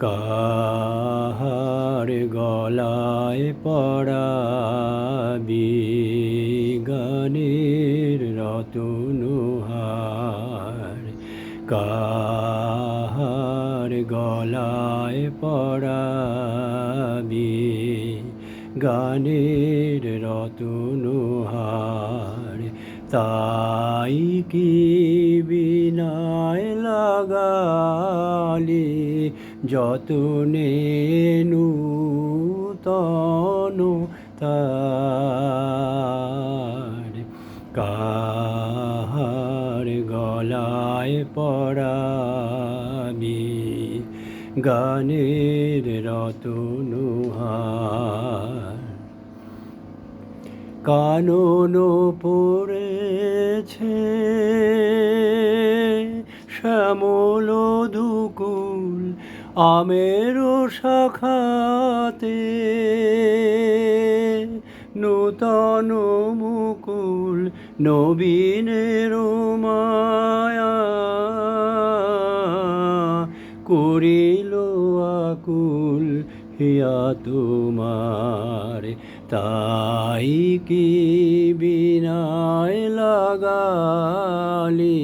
কাহার গলায় পরাবি গানের রতনহার, কাহার গলায় পরাবি গানের রতনহার, তাই কি বিনায় লাগালি যতনে নূতন তার, কাহার গলায় পরাবি গানের রতনহার। কানন পড়েছে শ্যামল দুকুল আমের শাখাতে, নূতন মুকুল নবীনের মায়া করিল আকুল হিয়া তোমার, তাই কি বিনায় লাগালি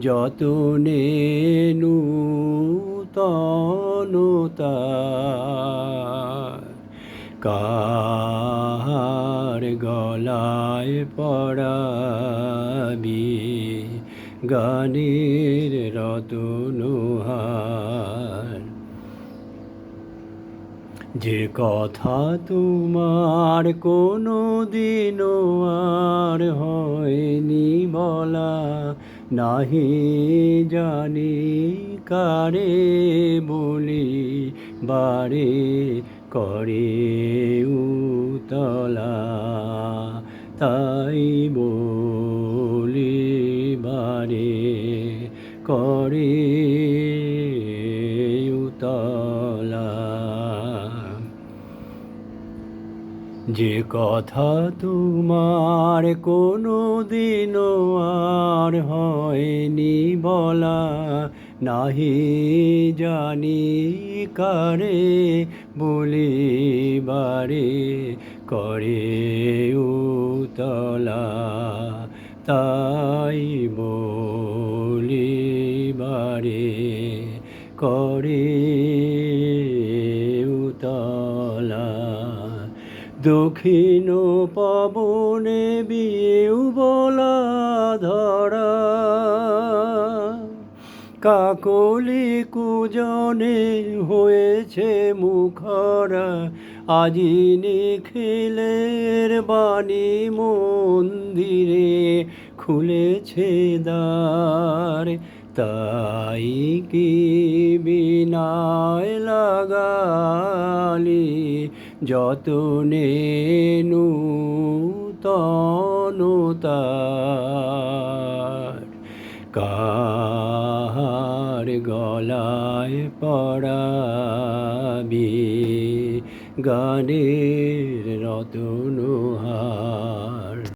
যতনে নূতন তার, কাহার গলায় পরাবি গানের রতনহার। যে কথা তোমার কোনো দিনও আর হয়নি বলা, নাহি জানি কারে বলি বারে করে উতলা, তাই বলি বারে করে উতলা। যে কথা তোমার কোনো দিনও আর হয়নি বলা, নাহি জানি কারে বলি বারে করে উতলা, তাই বলি বারে করে উতলা। দক্ষিণ পবনে বিউবলা ধরা, কাকলি কুজনে হয়েছে মুখরা, আজি নিখিলের বাণী মন্দিরে খুলেছে দ্বার, তাই কি বিনায় লাগালি যতনে নূতন তার, কাহার গলায় পরাবি গানের রতনহার।